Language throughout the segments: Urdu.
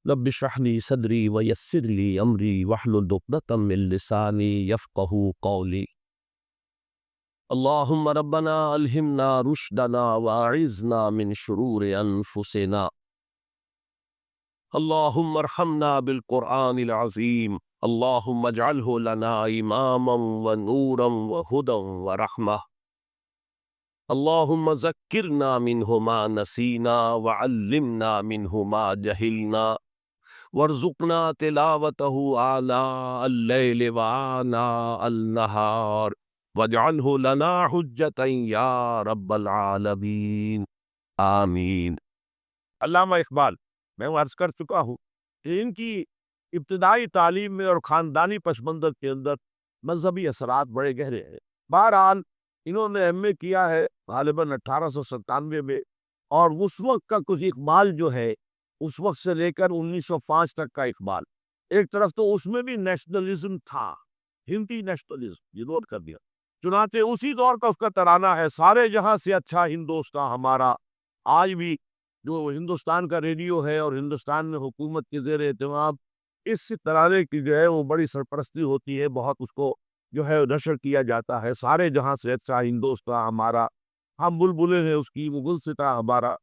رب اشرح لي صدري ويسر لي امري واحلل عقدة من لساني يفقهوا قولي. اللهم ربنا الهمنا رشدنا واعذنا من شرور انفسنا. اللهم ارحمنا بالقرآن العظيم. اللهم اجعله لنا اماما ونورا وهدى ورحمة. اللهم ذكرنا منه ما نسينا وعلمنا منه ما جهلنا وارزقنا تلاوته آناء الليل وآناء النهار واجعله لنا حجة يا رب العالمین آمین۔ علامہ اقبال، میں وہ عرض کر چکا ہوں کہ ان کی ابتدائی تعلیم میں اور خاندانی پس منظر کے اندر مذہبی اثرات بڑے گہرے ہیں۔ بہرحال انہوں نے ایم اے کیا ہے غالباً 1897 میں، اور اس وقت کا کچھ اقبال جو ہے اس وقت سے لے کر 1905 تک کا اقبال، ایک طرف تو اس میں بھی نیشنلزم تھا، ہندی نیشنلزم، یہ نوٹ کر دیا۔ چنانچہ اسی دور کا اس کا ترانہ ہے، سارے جہاں سے اچھا ہندوستان ہمارا۔ آج بھی جو ہندوستان کا ریڈیو ہے اور ہندوستان میں حکومت کے زیر اہتمام اس ترانے کی جو ہے وہ بڑی سرپرستی ہوتی ہے، بہت اس کو جو ہے نشر کیا جاتا ہے، سارے جہاں سے اچھا ہندوستان ہمارا، ہم بلبلیں ہیں اس کی، وہ گلستاں ہمارا۔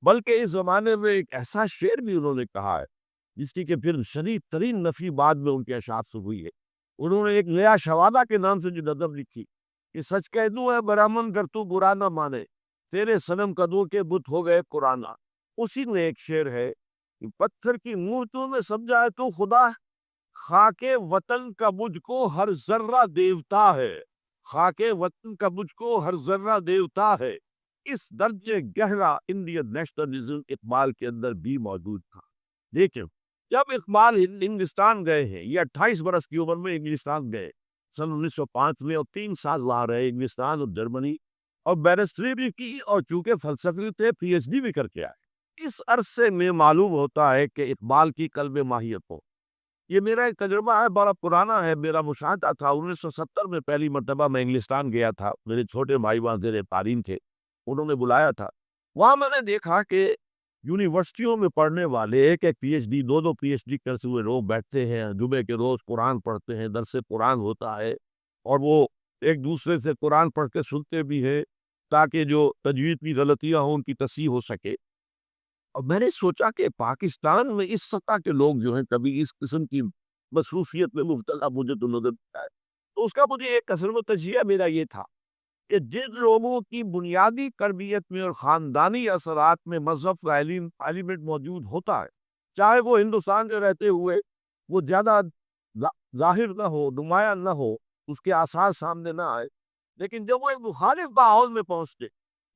بلکہ اس زمانے میں ایک ایسا شعر بھی انہوں نے کہا ہے جس کی کہ پھر شدید ترین نفی بعد میں ان کے اشعار سے ہوئی ہے۔ انہوں نے ایک نیا شوادہ کے نام سے جو نظم لکھی کہ سچ کہہ دوں ہے برامن گر تو برا نہ مانے، تیرے صنم قدوں کے بت ہو گئے قرآن۔ اسی میں ایک شعر ہے کہ پتھر کی مورتوں میں سمجھا ہے تو خدا، خاک وطن کا مجھ کو ہر ذرہ دیوتا ہے، خاک وطن کا مجھ کو ہر ذرہ دیوتا ہے۔ اس درجے گہرا انڈین نیشنلزم اقبال کے اندر بھی موجود تھا۔ لیکن جب اقبال انگلستان گئے ہیں، یہ 28 برس کی عمر میں انگلستان گئے سن 1905 میں، اور 3 سال وہاں رہے انگلستان اور جرمنی، اور بیرسٹری بھی کی، اور چونکہ فلسفی تھے پی ایچ ڈی بھی کر کے آئے۔ اس عرصے میں معلوم ہوتا ہے کہ اقبال کی قلب ماہیت ہو۔ یہ میرا ایک تجربہ ہے، بڑا پرانا ہے، میرا مشاہدہ تھا 1970 میں پہلی مرتبہ میں انگلستان گیا تھا، میرے چھوٹے بھائی وہاں زیر تعلیم تھے، انہوں نے بلایا تھا۔ وہاں میں نے دیکھا کہ یونیورسٹیوں میں پڑھنے والے ایک ایک P H D, 2 P H D کرتے ہوئے لوگ بیٹھتے ہیں، جمعے کے روز قرآن پڑھتے ہیں، درس قرآن ہوتا ہے، اور وہ ایک دوسرے سے قرآن پڑھ کے سنتے بھی ہیں تاکہ جو تجوید کی غلطیاں ہوں ان کی تصحیح ہو سکے۔ اور میں نے سوچا کہ پاکستان میں اس سطح کے لوگ جو ہیں کبھی اس قسم کی مصروفیت میں مبتلا مجھے تو نظر نہیں آئے۔ تو اس کا مجھے ایک اثر و تجزیہ میرا یہ تھا کہ جن لوگوں کی بنیادی تربیت میں اور خاندانی اثرات میں مذہب کا ایلیمنٹ موجود ہوتا ہے، چاہے وہ ہندوستان میں رہتے ہوئے وہ زیادہ ظاہر نہ ہو، نمایاں نہ ہو، اس کے آثار سامنے نہ آئے، لیکن جب وہ ایک مخالف ماحول میں پہنچتے،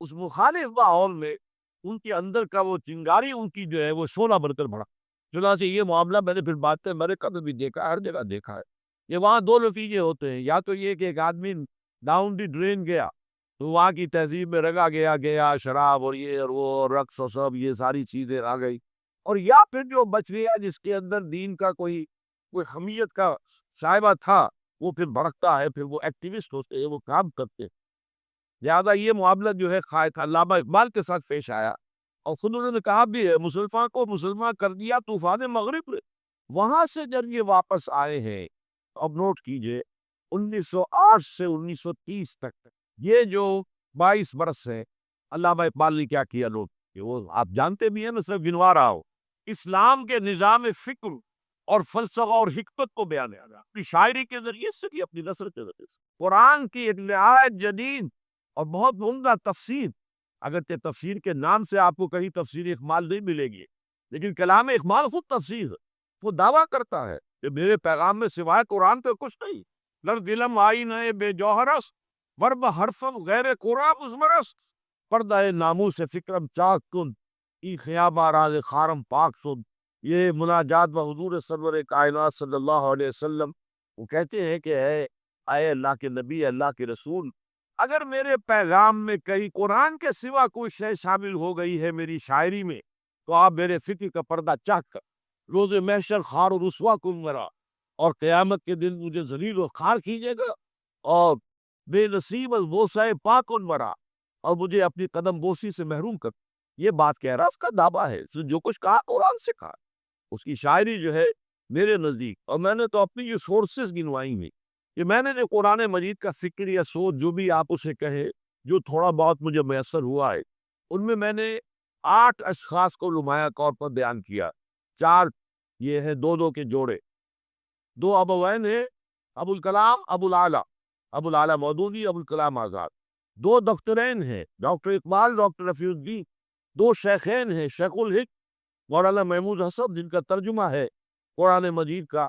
اس مخالف ماحول میں ان کے اندر کا وہ چنگاری ان کی جو ہے وہ شعلہ بن کر بڑھا۔ چنانچہ یہ معاملہ میں نے پھر باتیں امریکہ میں بھی دیکھا، ہر جگہ دیکھا ہے۔ یہ وہاں 2 نتیجے ہوتے ہیں، یا تو یہ کہ ایک آدمی ڈاؤن دی ڈرین گیا تو وہاں کی تہذیب میں رگا گیا شراب اور یہ اور وہ اور رقص اور سب یہ ساری چیزیں آ گئی، اور یا پھر جو بچ گیا جس کے اندر دین کا کوئی حمیت کا شائبہ تھا، وہ پھر بھڑکتا ہے، پھر وہ ایکٹیوسٹ ہوتے ہیں، وہ کام کرتے ہیں۔ لہٰذا یہ معاملہ جو ہے علامہ اقبال کے ساتھ پیش آیا، اور خود انہوں نے کہا بھی ہے مسلمان کو مسلمان کر دیا طوفان مغرب نے۔ وہاں سے جب یہ واپس آئے ہیں، اب نوٹ کیجئے 1908 سے 1930 تک یہ جو 22 برس ہے، علامہ اقبال نے کیا کیا نوٹ کہ وہ آپ جانتے بھی ہیں، میں صرف گنوا رہا ہوں۔ اسلام کے نظام فکر اور فلسفہ اور حکمت کو بیان کیا اپنی شاعری کے ذریعے سے کی، اپنی نثر کے ذریعے سے، قرآن کی ایک نہایت جدید اور بہت عمدہ تفسیر، اگرچہ تفسیر کے نام سے آپ کو کہیں تفسیر اقبال نہیں ملے گی، لیکن کلام اقبال خود تفسیر ہے۔ وہ دعویٰ کرتا ہے کہ میرے پیغام میں سوائے قرآن پہ کچھ نہیں، لر دلم آئین بے جوہرست ورب حرفم غیر قرآن مزمرست، پردہ ناموس فکرم چاک کن ای خیابہ راز خارم پاک سن۔ یہ مناجات و حضور سرور کائنات صلی اللہ علیہ وسلم وہ کہتے ہیں کہ اے اللہ کے نبی، اللہ کے رسول، اگر میرے پیغام میں کہیں قرآن کے سوا کوئی شے شامل ہو گئی ہے میری شاعری میں، تو آپ میرے فکر کا پردہ چاک کر روز محشر خار و رسوا کن مرا، اور قیامت کے دن مجھے ذلیل و خوار کیجیے گا، اور بے نصیب از بوسہ پاک کن مرا، اور مجھے اپنی قدم بوسی سے محروم کر۔ یہ بات کہہ رہا، اس کا دعویٰ ہے، جو کچھ کہا قرآن سے کہا۔ اس کی شاعری جو ہے میرے نزدیک، اور میں نے تو اپنی جو سورسز گنوائی ہوئی کہ میں نے جو قرآن مجید کا فکر یا سوچ جو بھی آپ اسے کہے، جو تھوڑا بہت مجھے میسر ہوا ہے، ان میں نے 8 اشخاص کو نمایاں طور پر بیان کیا۔ 4 یہ ہے دو کے جوڑے، 2 ابوین ہیں، ابو الکلام ابو العلا مودودی، ابو الکلام آزاد۔ 2 دخترین ہیں، ڈاکٹر اقبال، ڈاکٹر رفیع الدین۔ 2 شیخین ہیں، شیخ الحق مولانا محمود حسن، جن کا ترجمہ ہے قرآن مجید کا،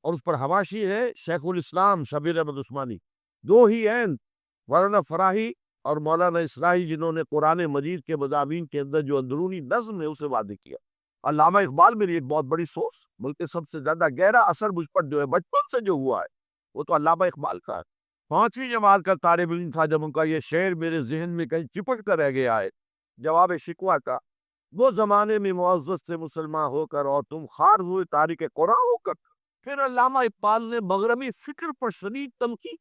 اور اس پر حواشی ہے شیخ الاسلام شبیر احمد عثمانی۔ 2 ہی عین مولانا فراہی اور مولانا اصلاحی، جنہوں نے قرآن مجید کے مضامین کے اندر جو اندرونی نظم ہے اسے واضح کیا۔ علامہ اقبال میری ایک بہت بڑی سوچ، بلکہ سب سے زیادہ گہرا اثر مجھ پر جو ہے بچپن سے جو ہوا ہے وہ تو علامہ اقبال کا ہے۔ 5ویں جماعت کا طالب علم تھا جب ان کا یہ شعر میرے ذہن میں کہیں چپک کر رہ گیا ہے، جواب شکوہ کا: وہ زمانے میں معزز سے مسلمان ہو کر اور تم خار ہوئے تاریخ قرآن ہو کر۔ پھر علامہ اقبال نے مغربی فکر پر شدید تنقید،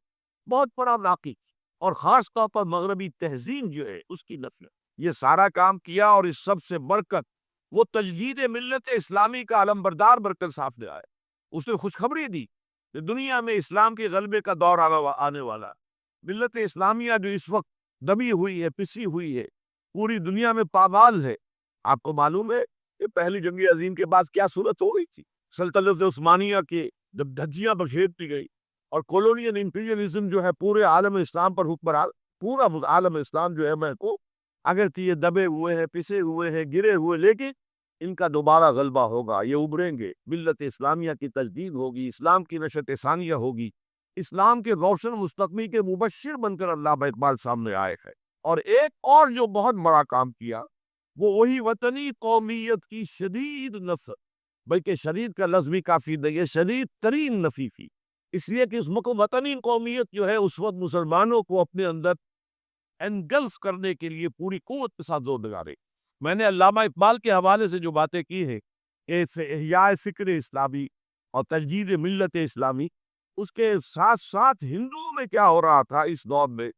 بہت بڑا ناقد، اور خاص طور پر مغربی تہذیب جو ہے اس کی نفی، یہ سارا کام کیا، اور اس سب سے بڑھ کر وہ تجدید ملت اسلامی کا علمبردار برکر صاف نے آئے۔ اس نے خوشخبری دی کہ دنیا میں اسلام کے غلبے کا دور آنے والا ہے۔ ملت اسلامیہ جو اس وقت دبی ہوئی ہے، پسی ہوئی ہے، پوری دنیا میں پامال ہے۔ آپ کو معلوم ہے کہ پہلی جنگ عظیم کے بعد کیا صورت ہو گئی تھی؟ سلطنت عثمانیہ کے جب دھجیاں بکھیر دی گئی اور کولونیل امپیریلزم جو ہے پورے عالم اسلام پر حکمران، پورا عالم اسلام جو ہے میں کو اگر یہ دبے ہوئے ہیں، پسے ہوئے ہیں، گرے ہوئے، لیکن ان کا دوبارہ غلبہ ہوگا، یہ ابھریں گے، ملت اسلامیہ کی تجدید ہوگی، اسلام کی نشأت ثانیہ ہوگی، اسلام کے روشن مستقبل کے مبشر بن کر علامہ اقبال سامنے آئے ہیں۔ اور ایک اور جو بہت بڑا کام کیا وہ وہی وطنی قومیت کی شدید نفرت، بلکہ شدید کا لفظ بھی کافی نہیں ہے، شدید ترین نفی تھی، اس لیے کہ اس وطنی قومیت جو ہے اس وقت مسلمانوں کو اپنے اندر انگلف کرنے کے لیے پوری قوت کے ساتھ زور لگا رہی۔ میں نے علامہ اقبال کے حوالے سے جو باتیں کی ہیں کہ احیاء فکر اسلامی اور تجدید ملت اسلامی، اس کے ساتھ ساتھ ہندوؤں میں کیا ہو رہا تھا اس دور میں،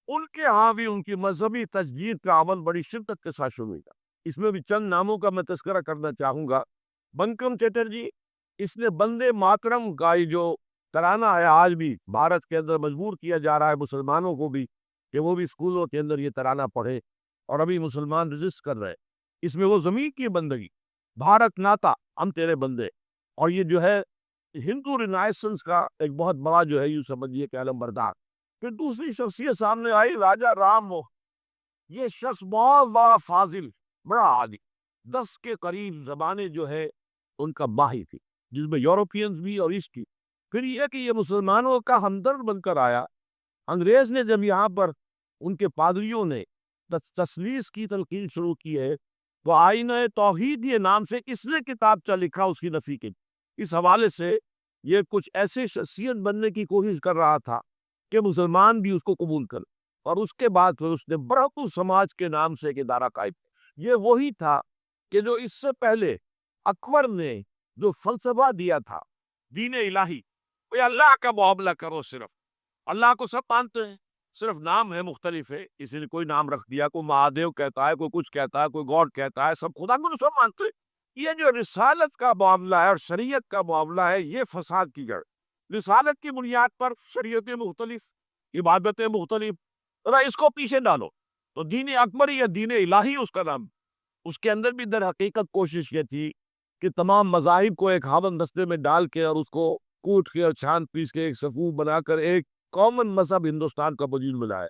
ان کے ہاں بھی ان کی مذہبی تجدید کا عمل بڑی شدت کے ساتھ شروع ہوا۔ اس میں بھی چند ناموں کا میں تذکرہ کرنا چاہوں گا۔ بنکم چٹرجی، اس نے بندے ماترم کا جو ترانہ ہے آج بھی بھارت کے اندر مجبور کیا جا رہا ہے مسلمانوں کو بھی کہ وہ بھی اسکولوں کے اندر یہ ترانہ پڑھے، اور ابھی مسلمان رجسٹ کر رہے ہیں۔ اس میں وہ زمین کی بندگی، بھارت ناتا ہم تیرے بندے، اور یہ جو ہے ہندو رینائسنس کا ایک بہت بڑا جو ہے یوں سمجھیے کہ علمبردار۔ پھر دوسری شخصیت سامنے آئی، راجا رام موہن۔ یہ شخص بہت بڑا فاضل، بڑا عادی، 10 کے قریب زبانیں جو ہے ان کا ماہر تھی، جس میں یورپینز بھی اور اس کی۔ پھر یہ کہ یہ مسلمانوں کا ہمدرد بن کر آیا۔ انگریز نے جب یہاں پر ان کے پادریوں نے تسلیس کی تلقین شروع کی ہے تو آئینہ توحید یہ نام سے اس نے کتابچہ لکھا اس کی نفی کے۔ اس حوالے سے یہ کچھ ایسے شخصیت بننے کی کوشش کر رہا تھا کہ مسلمان بھی اس کو قبول کر، اور اس کے بعد پھر اس نے برہمن سماج کے نام سے ایک ادارہ قائم کیا۔ یہ وہی تھا کہ جو اس سے پہلے اکبر نے جو فلسفہ دیا تھا دین الہی، وہ اللہ کا معاملہ کرو، صرف اللہ کو سب مانتے ہیں، صرف نام ہے مختلف ہے، کسی نے کوئی نام رکھ دیا، کوئی مہادیو کہتا ہے، کوئی کچھ کہتا ہے، کوئی گاڈ کہتا ہے، سب خدا کو سب مانتے ہیں۔ یہ جو رسالت کا معاملہ ہے اور شریعت کا معاملہ ہے، یہ فساد کی جڑ۔ رسالت کی بنیاد پر شریعتیں مختلف، عبادتیں مختلف، ذرا اس کو پیچھے ڈالو تو دین اکبر یا دین الہی اس کا نام۔ اس کے اندر بھی در حقیقت کوشش یہ تھی کہ تمام مذاہب کو ایک ہاون دستے میں ڈال کے اور اس کو کوٹ کے اور چھان پیس کے ایک صفوف بنا کر ایک کامن مذہب ہندوستان کا وجود میں لائے۔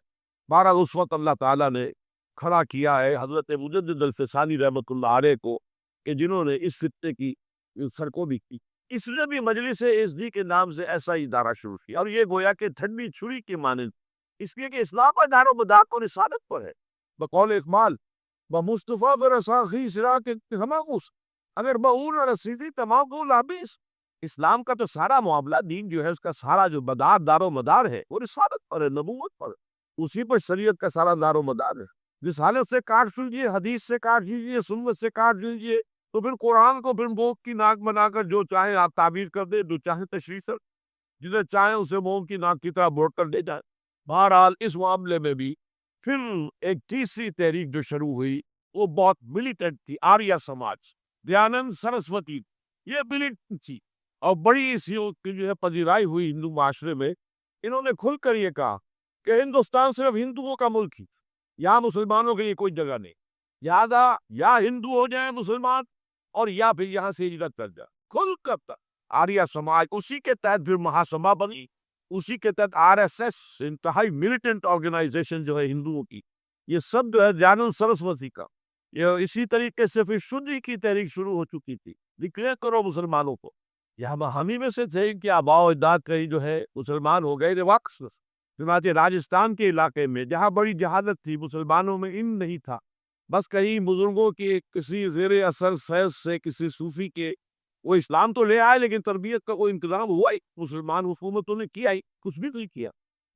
بہرحال اس وقت اللہ تعالیٰ نے کھڑا کیا ہے حضرت مجدد الفسانی رحمۃ اللہ علیہ کو، کہ جنہوں نے اس فتنے کی سرکو بھی کی۔ اس نے بھی مجلس ازدی کے نام سے ایسا ہی ادارہ شروع کیا، اور یہ گویا کہ ٹھنڈی چھری کی مانند، اس لیے کہ اسلام کا دار و مدار تو رسالت پر ہے۔ بقول اقبال بمصطفیٰ برساخی سراغ ہماغوس، اگر بہور رسیدی تماغو لابیس۔ اسلام کا تو سارا معاملہ، دین جو ہے اس کا سارا جو دار و مدار ہے وہ رسالت پر ہے، نبوت پر ہے، اسی پر شریعت کا سارا دار و مدار ہے۔ رسالت سے کاٹ دیجیے، حدیث سے کاٹ دیجیے، سنت سے کاٹ دیجیے، تو پھر قرآن کو پھر موم کی ناک بنا کر جو چاہیں آپ تعبیر کر دیں، جو چاہیں تشریح کر، جسے چاہیں اسے موم کی ناک کی طرح بوٹ کر دے جائیں۔ بہرحال اس معاملے میں بھی پھر ایک تیسری تحریک جو شروع ہوئی وہ بہت ملیٹنٹ تھی، آریہ سماج، دیانند سرسوتی، یہ ملٹنٹ تھی اور بڑی سی کی جو ہے پذیرائی ہوئی ہندو معاشرے میں۔ انہوں نے کھل کر یہ کہا کہ ہندوستان صرف ہندوؤں کا ملک ہی، یہاں مسلمانوں کے لیے کوئی جگہ نہیں، لہٰذا یا ہندو ہو جائیں مسلمان اور یا پھر یہاں سے ہجرت کر جائے۔ کھل کر آریہ سماج، اسی کے تحت پھر مہاسبھا بنی، اسی کے تحت آر ایس ایس، انتہائی ملیٹنٹ آرگنائزیشن جو ہے ہندوؤں کی، یہ سب جو ہے دیانند سرسوتی کا، یہ اسی طریقے سے پھر شدھی کی تحریک شروع ہو چکی تھی، ڈکلیئر کرو مسلمانوں کو، یہ ہم ہی میں سے تھے کہ آباء و اجداد کہیں جو ہے مسلمان ہو گئے واقس۔ چنانچہ راجستھان کے علاقے میں جہاں بڑی جہالت تھی، مسلمانوں میں علم نہیں تھا، بس کہیں بزرگوں کے کسی زیر اثر فیض سے، کسی صوفی کے، وہ اسلام تو لے آئے لیکن تربیت کا کوئی انتظام ہوا ہی مسلمان حکومتوں نے کیا ہی کچھ بھی نہیں کیا۔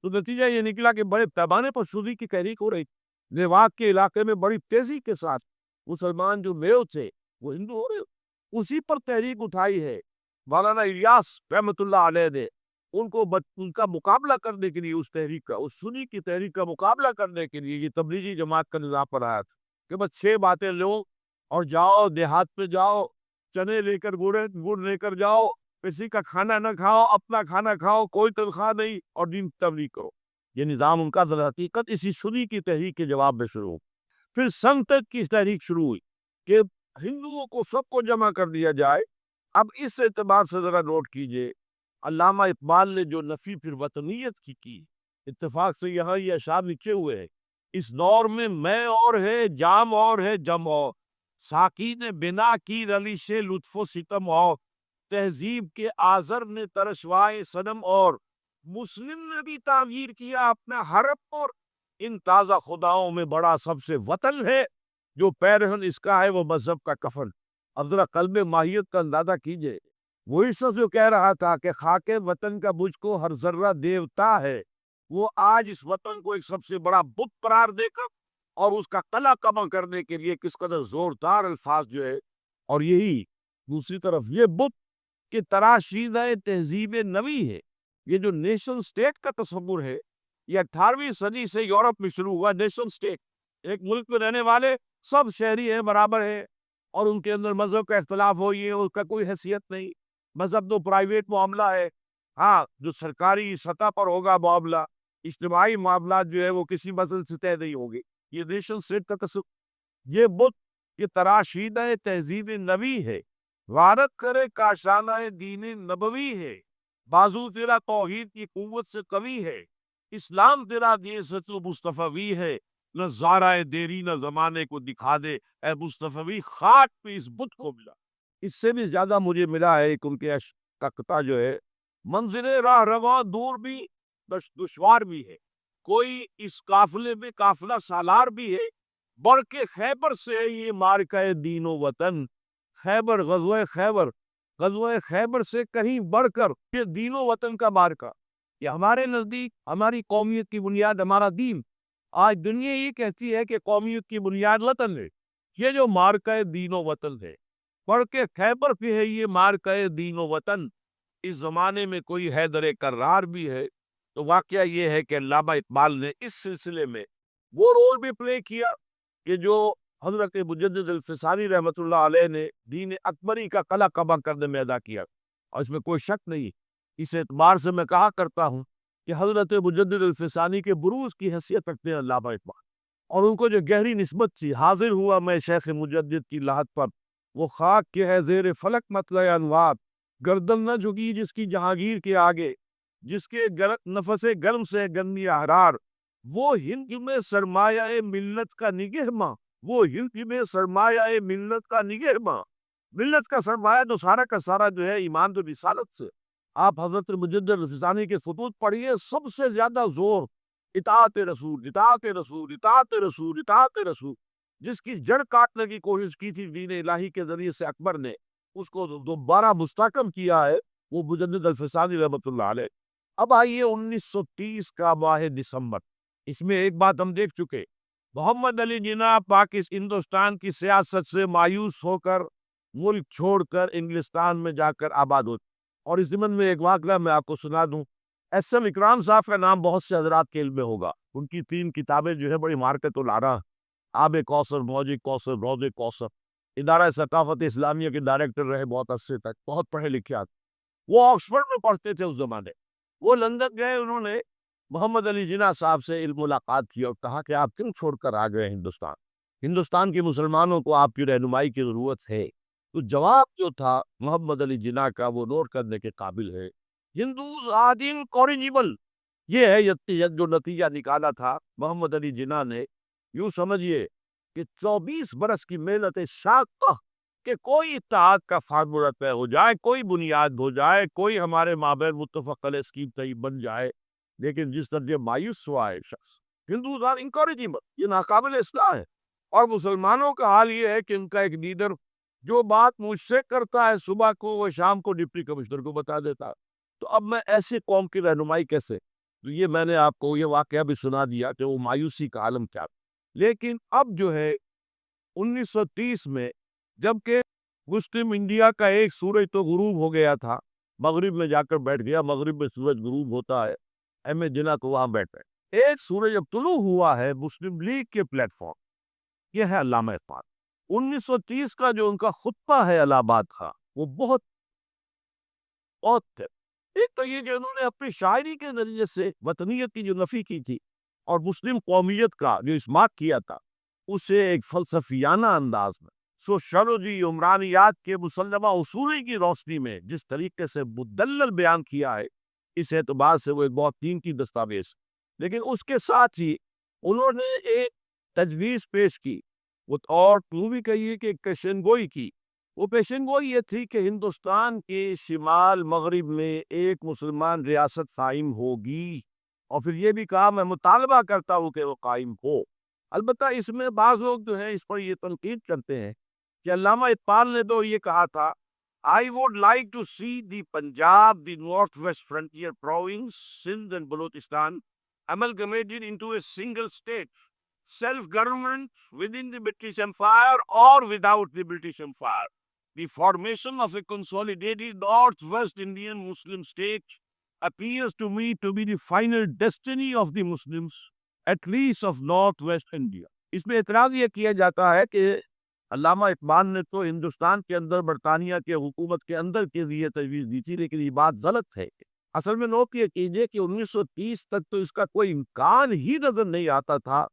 تو نتیجہ یہ نکلا کہ بڑے پیمانے پر شدھی کی تحریک ہو رہی تھی۔ میوات کے علاقے میں بڑی تیزی کے ساتھ مسلمان جو میو تھے وہ ہندو ہو رہے، اسی پر تحریک اٹھائی ہے مولانا الیاس رحمۃ اللہ علیہ نے۔ ان کا مقابلہ کرنے کے لیے، اس تحریک کا، اس سنی کی تحریک کا مقابلہ کرنے کے لیے یہ تبلیغی جماعت کا نظام پر آیا تھا کہ بس 6 باتیں لو اور جاؤ دیہات پہ، جاؤ چنے لے کر، گڑ لے کر جاؤ، کسی کا کھانا نہ کھاؤ، اپنا کھانا کھاؤ، کوئی تنخواہ نہیں، اور دین تبلیغ کرو۔ یہ نظام ان کا در حقیقت اسی سنی کی تحریک کے جواب میں شروع ہو۔ پھر سنگ تک کی تحریک شروع ہوئی کہ ہندوؤں کو سب کو جمع کر دیا جائے۔ اب اس اعتبار سے ذرا نوٹ کیجئے، علامہ اقبال نے جو نفی پھر وطنیت کی، اتفاق سے یہاں یہ اشعار لکھے ہوئے ہیں: اس دور میں اور ہے، جام اور ہے، جم اور ساقی نے بنا کی رلیش لطف و ستم اور تہذیب کے آزر نے ترشوائے صنم اور مسلم نے بھی تعمیر کیا اپنا حرم اور ان تازہ خداؤں میں بڑا سب سے وطن ہے جو پیرہن اس کا ہے وہ مذہب کا کفن۔ اب ذرا قلب ماہیت کا اندازہ کیجئے، وہی شخص جو کہہ رہا تھا کہ خاک وطن کا مجھ کو ہر ذرہ دیوتا ہے، وہ آج اس وطن کو ایک سب سے بڑا بت قرار دے کر اور اس کا قلع کما کرنے کے لیے کس قدر زوردار الفاظ جو ہے، اور یہی دوسری طرف یہ بت کہ تراشیدہ تہذیب نوی ہے۔ یہ جو نیشن سٹیٹ کا تصور ہے، یہ 18ویں صدی سے یورپ میں شروع ہوا۔ نیشن سٹیٹ، ایک ملک میں رہنے والے سب شہری ہیں، برابر ہیں، اور ان کے اندر مذہب کا اختلاف ہو، یہ اس کا کوئی حیثیت نہیں، مذہب تو پرائیویٹ معاملہ ہے، ہاں جو سرکاری سطح پر ہوگا معاملہ، اجتماعی معاملات جو ہے وہ کسی مسئلے سے طے نہیں ہوگی۔ یہ نیشن سٹیٹ کا تصور، یہ بت کہ تراشیدہ تہذیب نوی ہے، وارت کرے کاشانہ دین نبوی ہے، بازو تیرا توحید کی قوت سے قوی ہے، اسلام تیرا دین سچ و مصطفی ہے، نہ زارہ دیری نہ زمانے کو دکھا دے اے مصطفی، خاک پہ اس بت کو ملا۔ اس سے بھی زیادہ مجھے ملا ہے کہ ان کے کا قطع جو ہے: منزل راہ رواں دور بھی دشوار بھی ہے، کوئی اس قافلے میں قافلہ سالار بھی ہے، بڑھ کے خیبر سے ہے یہ مارکہ دین و وطن۔ خیبر، غزوہ خیبر سے کہیں بڑھ کر یہ دین و وطن کا مارکہ، یہ ہمارے نزدیک ہماری قومیت کی بنیاد ہمارا دین، آج دنیا یہ کہتی ہے کہ قومیت کی بنیاد وطن ہے، یہ جو مارکہ دین و وطن ہے، بڑھ کے خیبر پہ ہے یہ مارکہ دین و وطن۔ اس زمانے میں کوئی حیدر کرار بھی ہے، تو واقعہ یہ ہے کہ علامہ اقبال نے اس سلسلے میں وہ رول بھی پلے کیا کہ جو حضرت مجدد الفسانی رحمۃ اللہ علیہ نے دین اکبری کا قلع کما کرنے میں ادا کیا، اور اس میں کوئی شک نہیں۔ اس اعتبار سے میں کہا کرتا ہوں کہ حضرت مجدد الفسانی کے بروز کی حیثیت رکھتے ہیں علامہ اقبال، اور ان کو جو گہری نسبت تھی، حاضر ہوا میں شیخ مجدد کی لاحت پر، وہ خاک کے ہے زیر فلک مطلع انوار، گردن نہ جھکی جس کی جہانگیر کے آگے، جس کے نفس گرم سے گرمی احرار، وہ ہند میں سرمایہ ملت کا نگہباں، وہ ہند میں سرمایہ ملت کا نگہباں۔ ملت کا سرمایہ تو سارا کا سارا جو ہے ایمان تو رسالت سے۔ آپ حضرت مجدد الفسانی کے خطوط پڑھیے، سب سے زیادہ زور اطاعت رسول، اطاعت رسول، اطاعت رسول، اطاعت رسول۔ جس کی جڑ کاٹنے کی کوشش کی تھی دین الہی کے ذریعے سے اکبر نے، اس کو دوبارہ مستحکم کیا ہے وہ مجدد الفسانی رحمۃ اللہ علیہ۔ اب آئیے 1930 کا ماہ دسمبر، اس میں ایک بات ہم دیکھ چکے، محمد علی جناح ہندوستان کی سیاست سے مایوس ہو کر ملک چھوڑ کر انگلستان میں جا کر آباد ہوتے۔ اور اس ضمن میں ایک واقعہ میں آپ کو سنا دوں، ایس ایم اکرام صاحب کا نام بہت سے حضرات کے علم میں ہوگا، ان کی 3 کتابیں جو ہے بڑی مارکت العرا: آب کوثر، موج کوثر، روض کوثر۔ ادارہ ثقافت اسلامیہ کے ڈائریکٹر رہے بہت عرصے تک، بہت پڑھے لکھے آدمی۔ وہ آکسفورڈ میں پڑھتے تھے اس زمانے۔ وہ لندن گئے، انہوں نے محمد علی جناح صاحب سے ملاقات کی اور کہا کہ آپ کیوں چھوڑ کر آ گئے ہندوستان؟ ہندوستان کے مسلمانوں کو آپ کی رہنمائی کی ضرورت ہے۔ تو جواب جو تھا محمد علی جناح کا وہ نوٹ کرنے کے قابل ہے۔ ہندوز آر انکوریجیبل، یہ ہے یہ جو نتیجہ نکالا تھا محمد علی جناح نے۔ یوں سمجھیے کہ 24 برس کی محنت شاقہ کہ کوئی اتحاد کا فارمولہ طے ہو جائے، کوئی بنیاد ہو جائے، کوئی ہمارے مابین متفق علیہ اسکیم طے بن جائے، لیکن جس طرح مایوس ہوا ہے شخص، ہندوز آر انکوریجیبل، یہ ناقابل اصلاح ہے۔ اور مسلمانوں کا حال یہ ہے کہ ان کا ایک لیڈر جو بات مجھ سے کرتا ہے صبح کو، وہ شام کو ڈپٹی کمشنر کو بتا دیتا۔ تو اب میں ایسی قوم کی رہنمائی کیسے؟ تو یہ میں نے آپ کو یہ واقعہ بھی سنا دیا کہ وہ مایوسی کا عالم کیا تھا۔ لیکن اب جو ہے 1930 میں، جبکہ مسلم انڈیا کا ایک سورج تو غروب ہو گیا تھا، مغرب میں جا کر بیٹھ گیا، مغرب میں سورج غروب ہوتا ہے، ایم اے جناح تو وہاں بیٹھ گئے۔ ایک سورج اب طلوع ہوا ہے مسلم لیگ کے پلیٹ فارم، یہ ہے علامہ اقبال۔ 1930 کا جو ان کا خطبہ ہے الہ آباد کا، وہ بہت ہے۔ ایک تو یہ کہ انہوں نے اپنی شاعری کے ذریعے سے وطنیت کی جو نفی کی تھی اور مسلم قومیت کا جو اسماق کیا تھا، اسے ایک فلسفیانہ انداز میں سوشیولوجی عمرانیات کے مسلمہ اصولی کی روشنی میں جس طریقے سے مدلل بیان کیا ہے، اس اعتبار سے وہ ایک بہت قیمتی دستاویز۔ لیکن اس کے ساتھ ہی انہوں نے ایک تجویز پیش کی، وہ اور تو بھی کہیے کہ ایک پیشن گوئی کی۔ وہ پیشن گوئی یہ تھی کہ ہندوستان کے شمال مغرب میں ایک مسلمان ریاست قائم ہوگی، اور پھر یہ بھی کہا میں مطالبہ کرتا ہوں کہ وہ قائم ہو۔ البتہ اس میں بعض لوگ جو ہیں اس پر یہ تنقید کرتے ہیں کہ علامہ اقبال نے تو یہ کہا تھا I would like to see the Punjab, the Northwest Frontier Province, Sindh and Balochistan amalgamated into a single state, self-government within the British Empire or without the British Empire. The formation of a consolidated Northwest Indian Muslim state appears to me to be the final destiny of the Muslims, at least of Northwest India. اس میں اعتراض یہ کیا جاتا ہے کہ علامہ اقبال نے تو ہندوستان کے اندر برطانیہ کے حکومت کے اندر کے لیے تجویز دی تھی، لیکن یہ بات غلط ہے۔ اصل میں نوٹ یہ کیجئے کہ 1930 تک تو اس کا کوئی امکان ہی نظر نہیں آتا تھا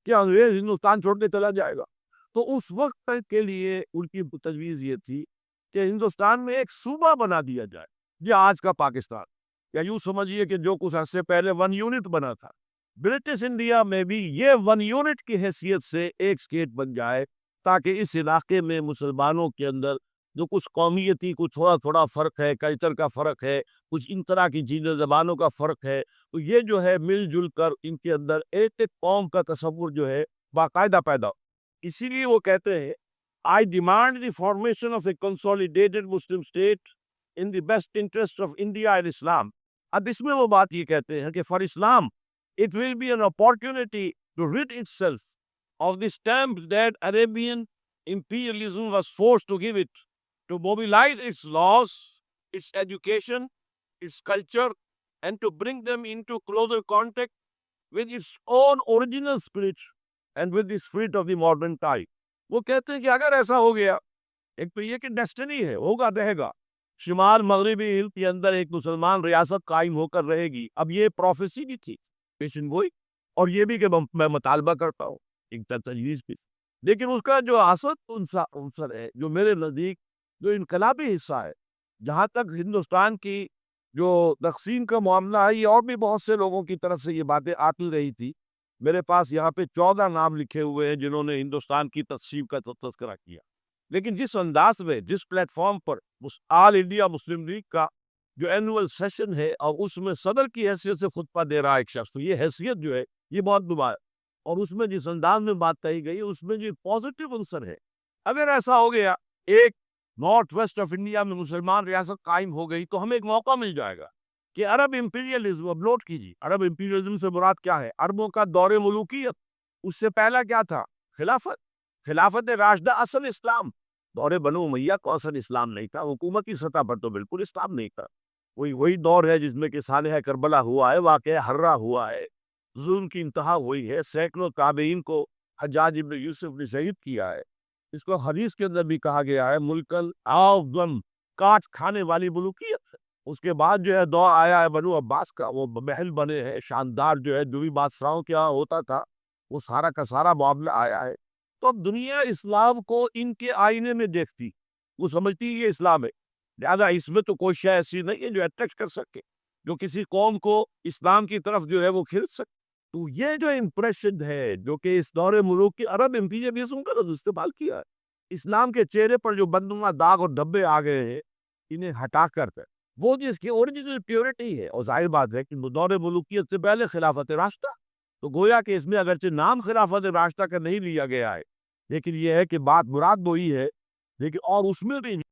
کہ انگریز ہندوستان چھوڑ کے چلا جائے گا۔ تو اس وقت تک کے لیے ان کی تجویز یہ تھی کہ ہندوستان میں ایک صوبہ بنا دیا جائے، یہ آج کا پاکستان، یا یوں سمجھیے کہ جو کچھ عرصے پہلے 1 یونٹ بنا تھا، برٹش انڈیا میں بھی یہ 1 یونٹ کی حیثیت سے ایک اسٹیٹ بن جائے، تاکہ اس علاقے میں مسلمانوں کے اندر جو کچھ قومیتی کچھ تھوڑا تھوڑا فرق ہے، کلچر کا فرق ہے، کچھ ان طرح کی چیزیں، زبانوں کا فرق ہے، تو یہ جو ہے مل جل کر ان کے اندر ایک قوم کا تصور جو ہے باقاعدہ پیدا ہو۔ اسی لیے وہ کہتے ہیں I demand the formation of a consolidated Muslim state in the best interest of India and Islam۔ اب اس میں وہ بات یہ کہتے ہیں کہ for Islam it will be an opportunity to rid itself of the stamp that Arabian imperialism was forced to give it, to mobilize its laws, its education, its culture, and to bring them into closer contact with its own original spirit and with the spirit of the modern time۔ وہ کہتے ہیں کہ اگر ایسا ہو گیا، ایک تو یہ کہ ڈیسٹنی ہے، ہوگا رہے گا، شمال مغربی ہند کے اندر ایک مسلمان ریاست قائم ہو کر رہے گی۔ اب یہ پروفیسی بھی تھی، پیشن گوئی، اور یہ بھی کہ میں مطالبہ کرتا ہوں، ایک تجویز بھی، لیکن اس کا جو عنصر ہے، جو میرے نزدیک جو انقلابی حصہ ہے، جہاں تک ہندوستان کی جو تقسیم کا معاملہ ہے، یہ اور بھی بہت سے لوگوں کی طرف سے یہ باتیں آتی رہی تھی۔ میرے پاس یہاں پہ 14 نام لکھے ہوئے ہیں جنہوں نے ہندوستان کی تقسیم کا تذکرہ کیا، لیکن جس انداز میں، جس پلیٹ فارم پر آل انڈیا مسلم لیگ کا جو اینول سیشن ہے اور اس میں صدر کی حیثیت سے خطبہ دے رہا ہے ایک شخص، تو یہ حیثیت جو ہے یہ بہت دبا ہے، اور اس میں جس انداز میں بات کہی گئی اس میں جو پازیٹیو عنصر ہے، اگر ایسا ہو گیا ایک نارتھ ویسٹ آف انڈیا میں مسلمان ریاست قائم ہو گئی، تو ہمیں ایک موقع مل جائے گا کہ عرب امپیریلزم، اب نوٹ کیجیے عرب امپیریلزم سے مراد کیا ہے؟ عربوں کا دور ملوکیت، اس سے پہلا کیا تھا؟ خلافت راشدہ، اصل اسلام۔ دور بنو امیہ کو اصل اسلام نہیں تھا، حکومتی سطح پر تو بالکل اسلام نہیں تھا۔ وہی دور ہے جس میں کہ صالح کربلا ہوا ہے، واقعہ ہرہ ہوا ہے، ظلم کی انتہا ہوئی ہے، سینکڑوں تابعین کو حجاج ابن یوسف نے شہید کیا ہے۔ اس کو حدیث کے اندر بھی کہا گیا ہے ملکن اعظم، کاٹ کھانے والی ملوکیت ہے۔ اس کے بعد جو ہے دور آیا ہے بنو عباس کا، وہ محل بنے ہیں شاندار، جو ہے جو بھی بادشاہوں کے یہاں ہوتا تھا وہ سارا کا سارا معاملہ آیا ہے۔ تو اب دنیا اسلام کو ان کے آئینے میں دیکھتی، وہ سمجھتی یہ اسلام ہے، لہٰذا اس میں تو کوئی شے ایسی نہیں ہے جو اٹریکٹ کر سکے، جو کسی قوم کو اسلام کی طرف جو ہے وہ کھینچ سکے۔ تو یہ جو امپریشن ہے جو کہ اس دور ملوک کی عرب امپیریلزم کا تو استعمال کیا ہے، اسلام کے چہرے پر جو بدنما داغ اور دھبے آ گئے ہیں انہیں ہٹا کر وہ جس کی اوریجنل پیورٹی ہے، اور ظاہر بات ہے کہ دور ملوکیت سے پہلے خلافت راشدہ، تو گویا کہ اس میں اگرچہ نام خلافت راشدہ کا نہیں لیا گیا ہے، لیکن یہ ہے کہ بات مراد وہی ہے، لیکن اور اس میں بھی